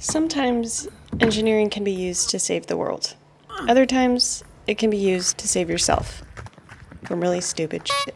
Sometimes engineering can be used to save the world. Other times, it can be used to save yourself from really stupid shit.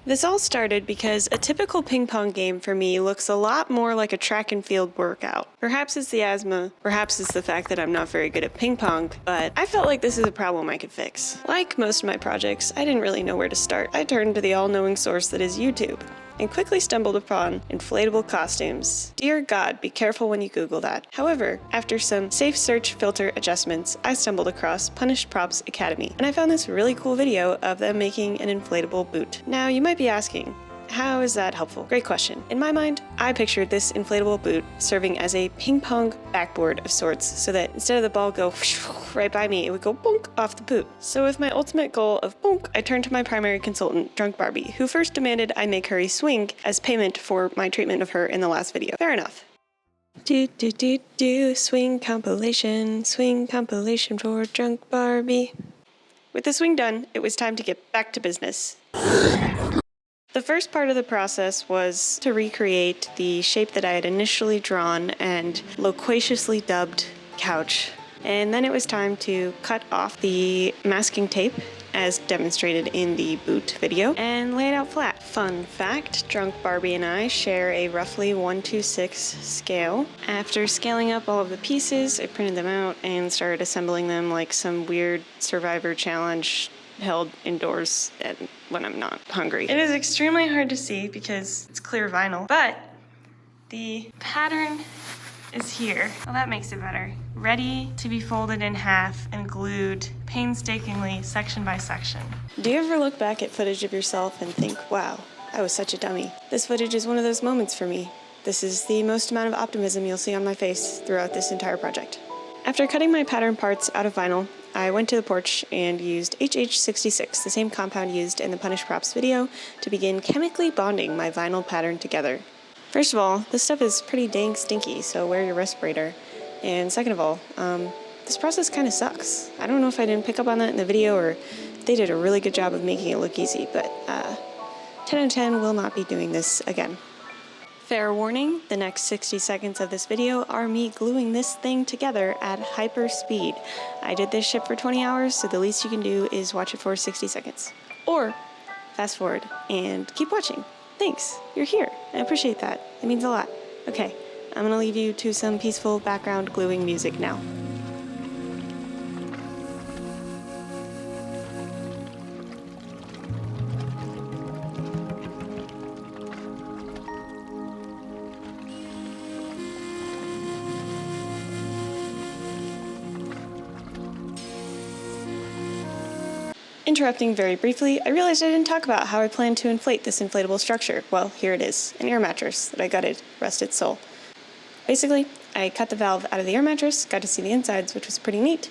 This all started because a typical ping pong game for me looks a lot more like a track and field workout. Perhaps it's the asthma, perhaps it's the fact that I'm not very good at ping pong, but I felt like this is a problem I could fix. Like most of my projects, I didn't really know where to start. I turned to the all-knowing source that is YouTube, and quickly stumbled upon inflatable costumes. Dear God, be careful when you Google that. However, after some safe search filter adjustments, I stumbled across Punished Props Academy, and I found this really cool video of them making an inflatable boot. Now, you might be asking, how is that helpful? Great question. In my mind, I pictured this inflatable boot serving as a ping pong backboard of sorts, so that instead of the ball go right by me, it would go bonk off the boot. So with my ultimate goal of bonk, I turned to my primary consultant, Drunk Barbie, who first demanded I make her a swing as payment for my treatment of her in the last video. Fair enough. Swing compilation for Drunk Barbie. With the swing done, it was time to get back to business. The first part of the process was to recreate the shape that I had initially drawn and loquaciously dubbed couch. And then it was time to cut off the masking tape, as demonstrated in the boot video, and lay it out flat. Fun fact, Drunk Barbie and I share a roughly 1:6 scale. After scaling up all of the pieces, I printed them out and started assembling them like some weird Survivor challenge held indoors and when I'm not hungry. It is extremely hard to see because it's clear vinyl, but the pattern is here. Well, that makes it better. Ready to be folded in half and glued painstakingly section by section. Do you ever look back at footage of yourself and think, wow, I was such a dummy? This footage is one of those moments for me. This is the most amount of optimism you'll see on my face throughout this entire project. After cutting my pattern parts out of vinyl, I went to the porch and used HH66, the same compound used in the Punished Props video, to begin chemically bonding my vinyl pattern together. First of all, this stuff is pretty dang stinky, so wear your respirator. And second of all, this process kind of sucks. I don't know if I didn't pick up on that in the video or if they did a really good job of making it look easy, but 10 out of 10 will not be doing this again. Fair warning, the next 60 seconds of this video are me gluing this thing together at hyper speed. I did this shit for 20 hours, so the least you can do is watch it for 60 seconds. Or fast forward and keep watching. Thanks, you're here. I appreciate that. It means a lot. Okay, I'm gonna leave you to some peaceful background gluing music now. Interrupting very briefly, I realized I didn't talk about how I plan to inflate this inflatable structure. Well, here it is, an air mattress that I gutted, rest its soul. Basically, I cut the valve out of the air mattress, got to see the insides, which was pretty neat,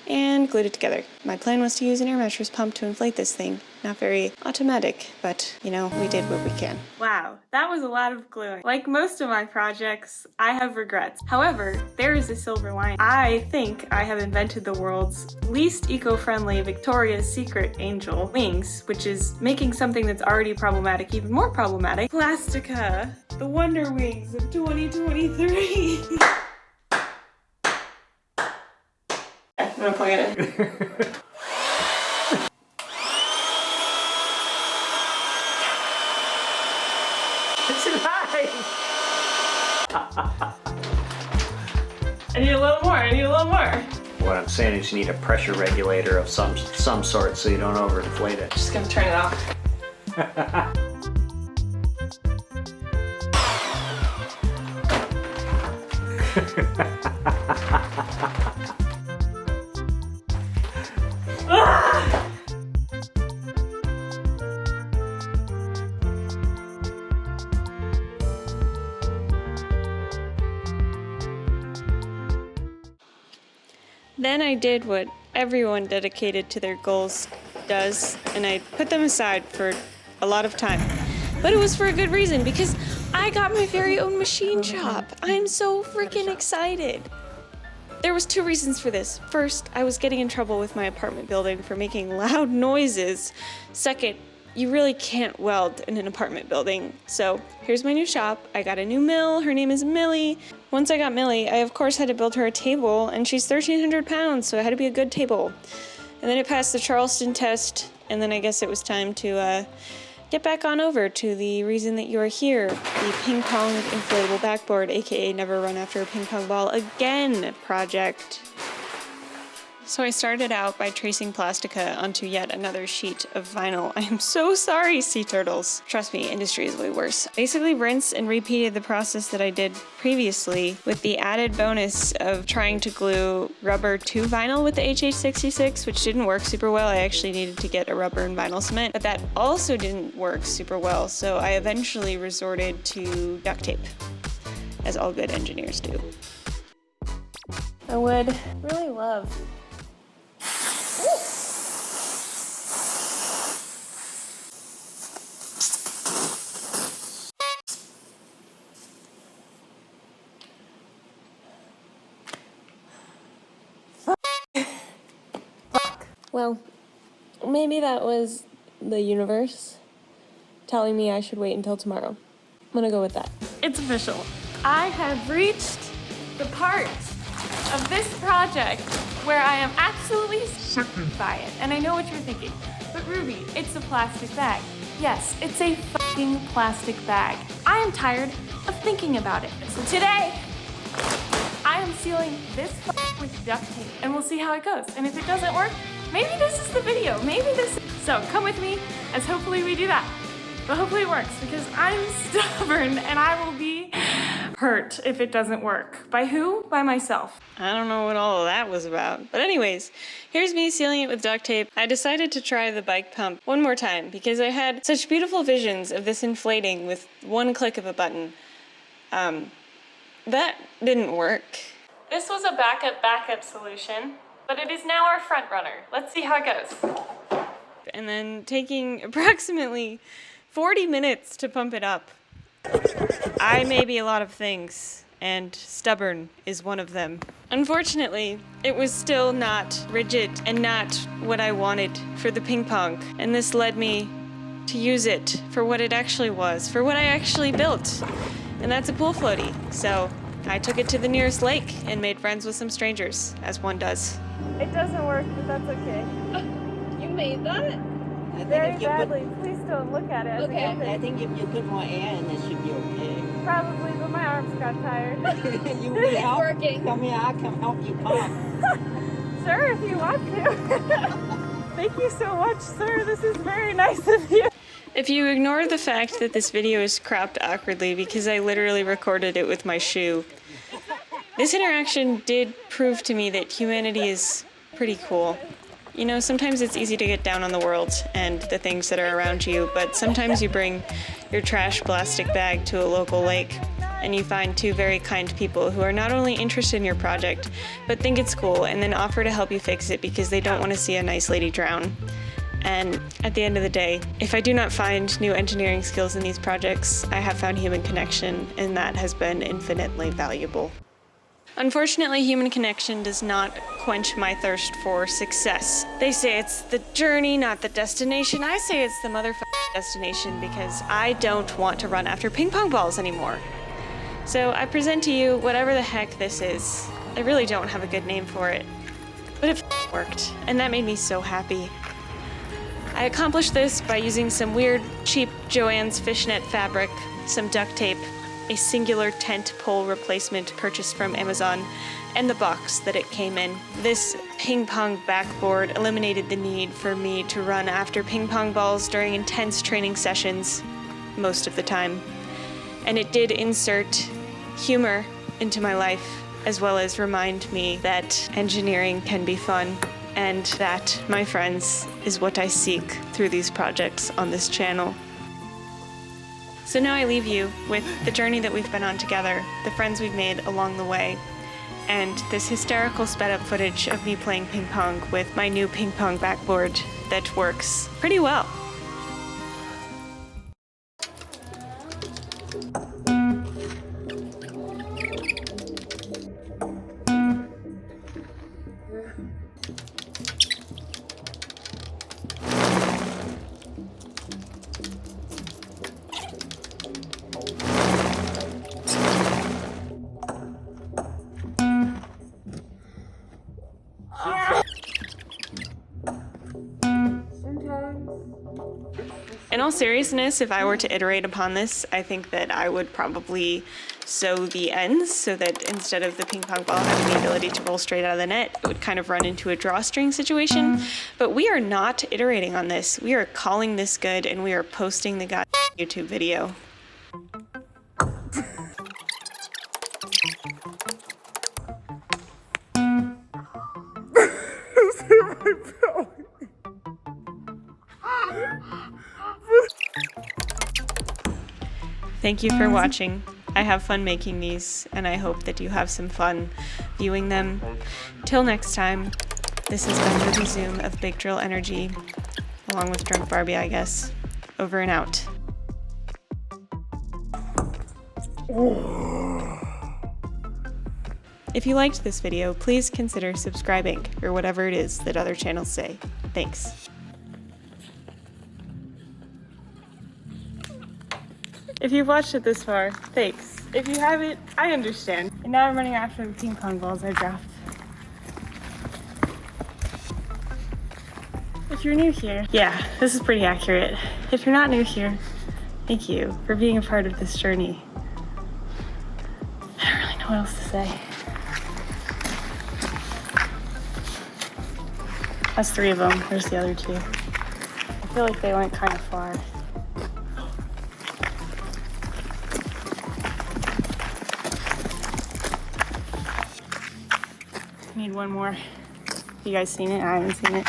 and glued it together. My plan was to use an air mattress pump to inflate this thing. Not very automatic, but, you know, we did what we can. Wow, that was a lot of gluing. Like most of my projects, I have regrets. However, there is a silver lining. I think I have invented the world's least eco-friendly Victoria's Secret angel wings, which is making something that's already problematic even more problematic. Plastica, the Wonder Wings of 2023. I'm gonna plug it in. It's alive! I need a little more, What I'm saying is you need a pressure regulator of some sort so you don't overinflate it. Just gonna turn it off. Then I did what everyone dedicated to their goals does, and I put them aside for a lot of time. But it was for a good reason, because I got my very own machine shop. I'm so freaking excited. There was 2 reasons for this. First, I was getting in trouble with my apartment building for making loud noises. Second, you really can't weld in an apartment building. So here's my new shop. I got a new mill. Her name is Millie. Once I got Millie, I of course had to build her a table, and she's 1,300 pounds, so it had to be a good table. And then it passed the Charleston test, and then I guess it was time to get back on over to the reason that you're here, the ping pong inflatable backboard, aka never run after a ping pong ball again project. So I started out by tracing plastica onto yet another sheet of vinyl. I am so sorry, sea turtles. Trust me, industry is way worse. Basically rinse and repeated the process that I did previously with the added bonus of trying to glue rubber to vinyl with the HH66, which didn't work super well. I actually needed to get a rubber and vinyl cement, but that also didn't work super well. So I eventually resorted to duct tape, as all good engineers do. I would really love Well, maybe that was the universe telling me I should wait until tomorrow. I'm gonna go with that. It's official. I have reached the part of this project where I am absolutely certain by it. And I know what you're thinking, but Ruby, it's a plastic bag. Yes, it's a fucking plastic bag. I am tired of thinking about it. So today, I am sealing this with duct tape, and we'll see how it goes. And if it doesn't work, maybe this is the video. Maybe this is... So come with me as hopefully we do that. But hopefully it works, because I'm stubborn and I will be hurt if it doesn't work. By who? By myself. I don't know what all of that was about. But anyways, here's me sealing it with duct tape. I decided to try the bike pump one more time because I had such beautiful visions of this inflating with one click of a button. That didn't work. This was a backup solution, but it is now our front runner. Let's see how it goes. And then taking approximately 40 minutes to pump it up. I may be a lot of things, and stubborn is one of them. Unfortunately, it was still not rigid and not what I wanted for the ping pong, and this led me to use it for what it actually was, for what I actually built, and that's a pool floaty. So I took it to the nearest lake and made friends with some strangers, as one does. It doesn't work, but that's okay. You made that? Very badly. Please don't look at it. Okay. I think if you put more air in, it should be okay. Probably, but my arms got tired. You need It's help? working. Come here, I can help you pump. Sure, if you want to. Thank you so much, sir. This is very nice of you. If you ignore the fact that this video is cropped awkwardly because I literally recorded it with my shoe, this interaction did prove to me that humanity is pretty cool. You know, sometimes it's easy to get down on the world and the things that are around you, but sometimes you bring your trash plastic bag to a local lake and you find 2 very kind people who are not only interested in your project, but think it's cool and then offer to help you fix it because they don't want to see a nice lady drown. And at the end of the day, if I do not find new engineering skills in these projects, I have found human connection, and that has been infinitely valuable. Unfortunately, human connection does not quench my thirst for success. They say it's the journey, not the destination. I say it's the motherfucking destination because I don't want to run after ping pong balls anymore. So I present to you whatever the heck this is. I really don't have a good name for it, but it worked, and that made me so happy. I accomplished this by using some weird, cheap Joann's fishnet fabric, some duct tape, a singular tent pole replacement purchased from Amazon, and the box that it came in. This ping pong backboard eliminated the need for me to run after ping pong balls during intense training sessions, most of the time. And it did insert humor into my life, as well as remind me that engineering can be fun. And that, my friends, is what I seek through these projects on this channel. So now I leave you with the journey that we've been on together, the friends we've made along the way, and this hysterical sped up footage of me playing ping pong with my new ping pong backboard that works pretty well. seriousness, if I were to iterate upon this, I think that I would probably sew the ends so that instead of the ping pong ball having the ability to roll straight out of the net, it would kind of run into a drawstring situation. But we are not iterating on this. We are calling this good, and we are posting the goddamn YouTube video. Thank you for watching. I have fun making these, and I hope that you have some fun viewing them. Till next time, this has been Ruby Zoom of Big Drill Energy, along with Drunk Barbie, I guess. Over and out. If you liked this video, please consider subscribing, or whatever it is that other channels say. Thanks. If you've watched it this far, thanks. If you haven't, I understand. And now I'm running after the ping pong balls I dropped. If you're new here, yeah, this is pretty accurate. If you're not new here, thank you for being a part of this journey. I don't really know what else to say. That's 3 of them. There's the other 2. I feel like they went kind of far. Need one more. You guys seen it? I haven't seen it.